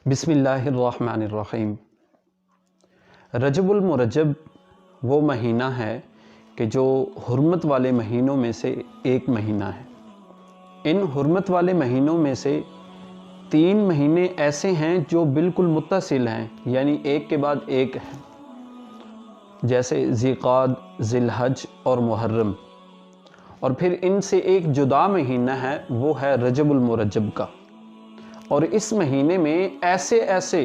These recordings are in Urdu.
بسم اللہ الرحمن الرحیم۔ رجب المرجب وہ مہینہ ہے کہ جو حرمت والے مہینوں میں سے ایک مہینہ ہے۔ ان حرمت والے مہینوں میں سے 3 مہینے ایسے ہیں جو بالکل متصل ہیں، یعنی ایک کے بعد ایک ہیں، جیسے ذیقعد، ذی الحج اور محرم۔ اور پھر ان سے ایک جدا مہینہ ہے، وہ ہے رجب المرجب کا۔ اور اس مہینے میں ایسے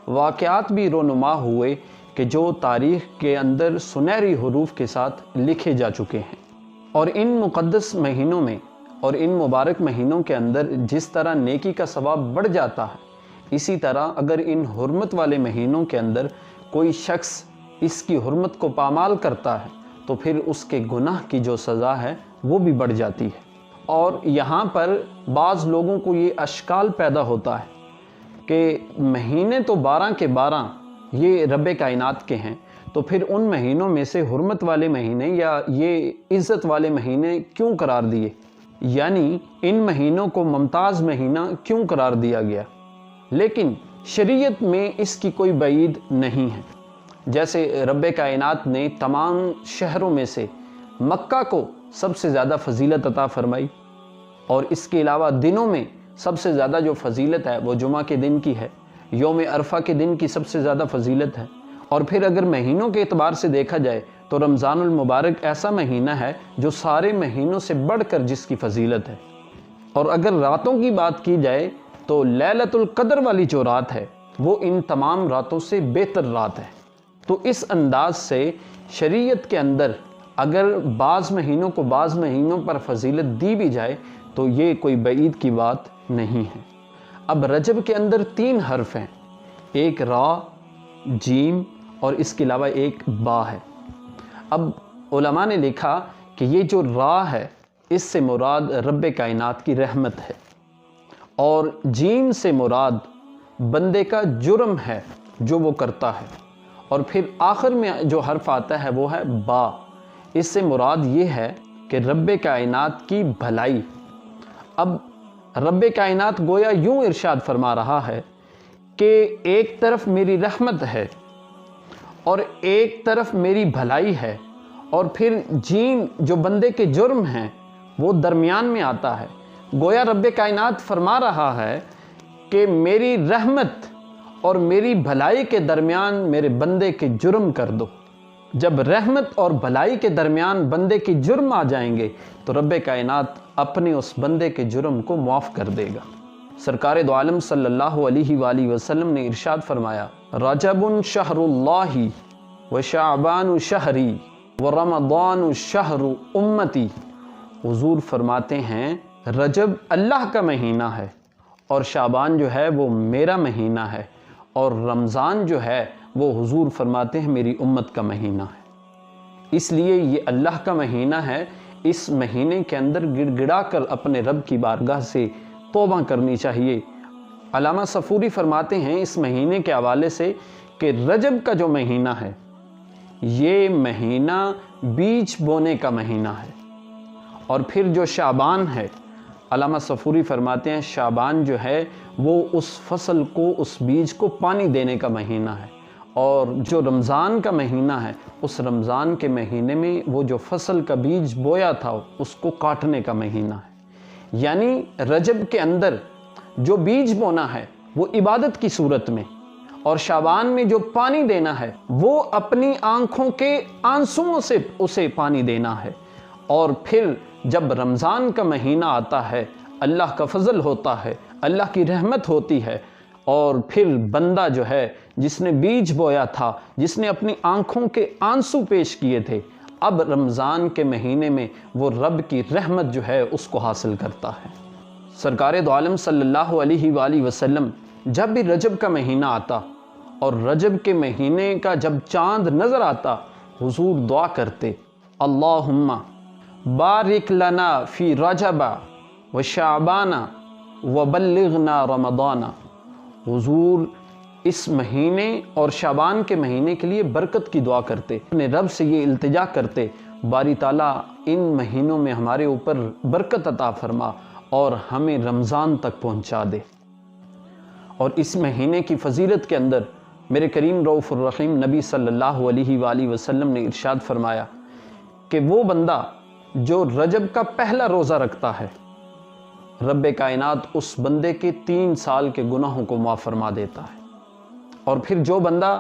واقعات بھی رونما ہوئے کہ جو تاریخ کے اندر سنہری حروف کے ساتھ لکھے جا چکے ہیں۔ اور ان مقدس مہینوں میں اور ان مبارک مہینوں کے اندر جس طرح نیکی کا ثواب بڑھ جاتا ہے، اسی طرح اگر ان حرمت والے مہینوں کے اندر کوئی شخص اس کی حرمت کو پامال کرتا ہے تو پھر اس کے گناہ کی جو سزا ہے وہ بھی بڑھ جاتی ہے۔ اور یہاں پر بعض لوگوں کو یہ اشکال پیدا ہوتا ہے کہ مہینے تو 12 کے 12 یہ رب کائنات کے ہیں، تو پھر ان مہینوں میں سے حرمت والے مہینے یا یہ عزت والے مہینے کیوں قرار دیے، یعنی ان مہینوں کو ممتاز مہینہ کیوں قرار دیا گیا؟ لیکن شریعت میں اس کی کوئی بعید نہیں ہے۔ جیسے رب کائنات نے تمام شہروں میں سے مکہ کو سب سے زیادہ فضیلت عطا فرمائی، اور اس کے علاوہ دنوں میں سب سے زیادہ جو فضیلت ہے وہ جمعہ کے دن کی ہے، یوم عرفہ کے دن کی سب سے زیادہ فضیلت ہے۔ اور پھر اگر مہینوں کے اعتبار سے دیکھا جائے تو رمضان المبارک ایسا مہینہ ہے جو سارے مہینوں سے بڑھ کر جس کی فضیلت ہے۔ اور اگر راتوں کی بات کی جائے تو لیلۃ القدر والی جو رات ہے وہ ان تمام راتوں سے بہتر رات ہے۔ تو اس انداز سے شریعت کے اندر اگر بعض مہینوں کو بعض مہینوں پر فضیلت دی بھی جائے تو یہ کوئی بعید کی بات نہیں ہے۔ اب رجب کے اندر 3 حرف ہیں، ایک را، جیم اور اس کے علاوہ ایک با ہے۔ اب علماء نے لکھا کہ یہ جو را ہے اس سے مراد رب کائنات کی رحمت ہے، اور جیم سے مراد بندے کا جرم ہے جو وہ کرتا ہے، اور پھر آخر میں جو حرف آتا ہے وہ ہے با۔ اس سے مراد یہ ہے کہ رب کائنات کی بھلائی۔ اب رب کائنات گویا یوں ارشاد فرما رہا ہے کہ ایک طرف میری رحمت ہے اور ایک طرف میری بھلائی ہے، اور پھر جیم جو بندے کے جرم ہیں وہ درمیان میں آتا ہے۔ گویا رب کائنات فرما رہا ہے کہ میری رحمت اور میری بھلائی کے درمیان میرے بندے کے جرم کر دو۔ جب رحمت اور بھلائی کے درمیان بندے کے جرم آ جائیں گے تو رب کائنات اپنے اس بندے کے جرم کو معاف کر دے گا۔ سرکار دو عالم صلی اللہ علیہ وآلہ وسلم نے ارشاد فرمایا، رجب شہر اللہ وشعبان شہری ورمضان شہر امتی۔ حضور فرماتے ہیں رجب اللہ کا مہینہ ہے، اور شعبان جو ہے وہ میرا مہینہ ہے، اور رمضان جو ہے وہ حضور فرماتے ہیں میری امت کا مہینہ ہے۔ اس لیے یہ اللہ کا مہینہ ہے، اس مہینے کے اندر گڑ گڑا کر اپنے رب کی بارگاہ سے توبہ کرنی چاہیے۔ علامہ صفوری فرماتے ہیں اس مہینے کے حوالے سے کہ رجب کا جو مہینہ ہے یہ مہینہ بیج بونے کا مہینہ ہے، اور پھر جو شعبان ہے، علامہ صفوری فرماتے ہیں شعبان جو ہے وہ اس فصل کو، اس بیج کو پانی دینے کا مہینہ ہے، اور جو رمضان کا مہینہ ہے اس رمضان کے مہینے میں وہ جو فصل کا بیج بویا تھا اس کو کاٹنے کا مہینہ ہے۔ یعنی رجب کے اندر جو بیج بونا ہے وہ عبادت کی صورت میں، اور شعبان میں جو پانی دینا ہے وہ اپنی آنکھوں کے آنسوؤں سے اسے پانی دینا ہے۔ اور پھر جب رمضان کا مہینہ آتا ہے اللہ کا فضل ہوتا ہے، اللہ کی رحمت ہوتی ہے، اور پھر بندہ جو ہے جس نے بیج بویا تھا، جس نے اپنی آنکھوں کے آنسو پیش کیے تھے، اب رمضان کے مہینے میں وہ رب کی رحمت جو ہے اس کو حاصل کرتا ہے۔ سرکار دو عالم صلی اللہ علیہ وآلہ وسلم جب بھی رجب کا مہینہ آتا اور رجب کے مہینے کا جب چاند نظر آتا، حضور دعا کرتے، اللہم بارک لنا فی رجب وشعبان وبلغنا رمضان۔ حضور اس مہینے اور شعبان کے مہینے کے لیے برکت کی دعا کرتے، اپنے رب سے یہ التجا کرتے، باری تعالیٰ ان مہینوں میں ہمارے اوپر برکت عطا فرما اور ہمیں رمضان تک پہنچا دے۔ اور اس مہینے کی فضیلت کے اندر میرے کریم رؤوف الرحیم نبی صلی اللہ علیہ وآلہ وسلم نے ارشاد فرمایا کہ وہ بندہ جو رجب کا پہلا روزہ رکھتا ہے، رب کائنات اس بندے کے 3 سال کے گناہوں کو معاف فرما دیتا ہے، اور پھر جو بندہ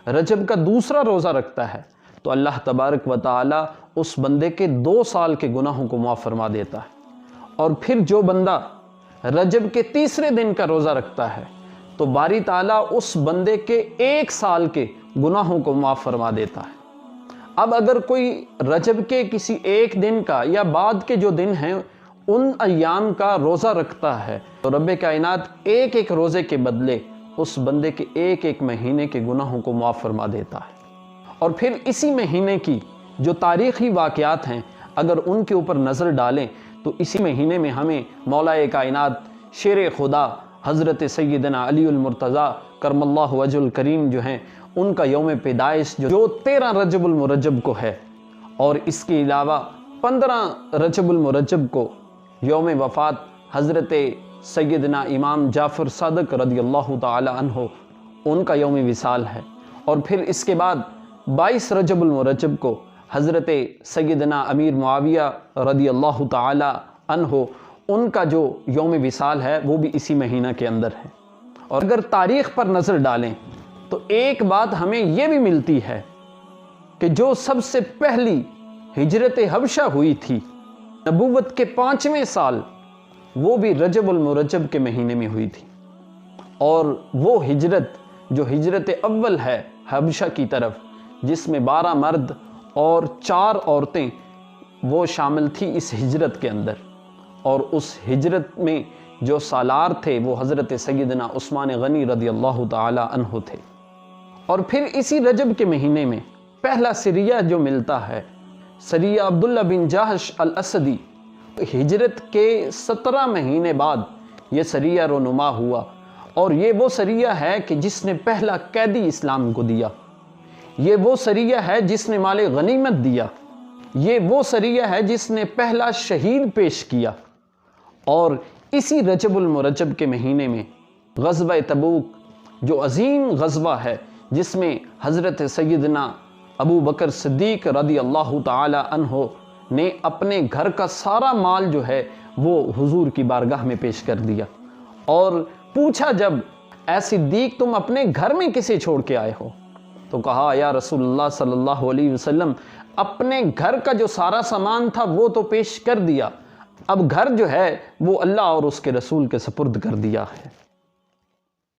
رجب کا دوسرا روزہ رکھتا ہے تو اللہ تبارک و تعالی اس بندے کے 2 سال کے گناہوں کو معاف فرما دیتا ہے، اور پھر جو بندہ رجب کے تیسرے دن کا روزہ رکھتا ہے تو باری تعالیٰ اس بندے کے 1 سال کے گناہوں کو معاف فرما دیتا ہے۔ اب اگر کوئی رجب کے کسی ایک دن کا یا بعد کے جو دن ہیں ان ایام کا روزہ رکھتا ہے تو رب کائنات ایک ایک روزے کے بدلے اس بندے کے ایک ایک مہینے کے گناہوں کو معاف فرما دیتا ہے۔ اور پھر اسی مہینے کی جو تاریخی واقعات ہیں اگر ان کے اوپر نظر ڈالیں تو اسی مہینے میں ہمیں مولا کائنات شیر خدا حضرت سیدنا علی المرتضیٰ کرم اللہ وجہ الکریم جو ہیں ان کا یوم پیدائش جو 13 رجب المرجب کو ہے، اور اس کے علاوہ 15 رجب المرجب کو یوم وفات حضرت سیدنا امام جعفر صادق رضی اللہ تعالی عنہ ان کا یوم وصال ہے، اور پھر اس کے بعد 22 رجب المرجب کو حضرت سیدنا امیر معاویہ رضی اللہ تعالی عنہ ان کا جو یوم وصال ہے وہ بھی اسی مہینہ کے اندر ہے۔ اور اگر تاریخ پر نظر ڈالیں تو ایک بات ہمیں یہ بھی ملتی ہے کہ جو سب سے پہلی ہجرت حبشہ ہوئی تھی نبوت کے 5ویں سال، وہ بھی رجب المرجب کے مہینے میں ہوئی تھی، اور وہ ہجرت جو ہجرت اول ہے حبشہ کی طرف، جس میں 12 مرد اور 4 عورتیں وہ شامل تھی اس ہجرت کے اندر، اور اس ہجرت میں جو سالار تھے وہ حضرت سیدنا عثمان غنی رضی اللہ تعالی عنہ تھے۔ اور پھر اسی رجب کے مہینے میں پہلا سریہ جو ملتا ہے، سریہ عبداللہ بن جاحش الاسدی، ہجرت کے 17 مہینے بعد یہ سریہ رونما ہوا، اور یہ وہ سریہ ہے کہ جس نے پہلا قیدی اسلام کو دیا، یہ وہ سریہ ہے جس نے مال غنیمت دیا، یہ وہ سریہ ہے جس نے پہلا شہید پیش کیا۔ اور اسی رجب المرجب کے مہینے میں غزوہ تبوک جو عظیم غزوہ ہے، جس میں حضرت سیدنا ابو بکر صدیق رضی اللہ تعالی عنہ نے اپنے گھر کا سارا مال جو ہے وہ حضور کی بارگاہ میں پیش کر دیا، اور پوچھا جب اے صدیق تم اپنے گھر میں کسے چھوڑ کے آئے ہو، تو کہا یا رسول اللہ صلی اللہ علیہ وسلم اپنے گھر کا جو سارا سامان تھا وہ تو پیش کر دیا، اب گھر جو ہے وہ اللہ اور اس کے رسول کے سپرد کر دیا ہے۔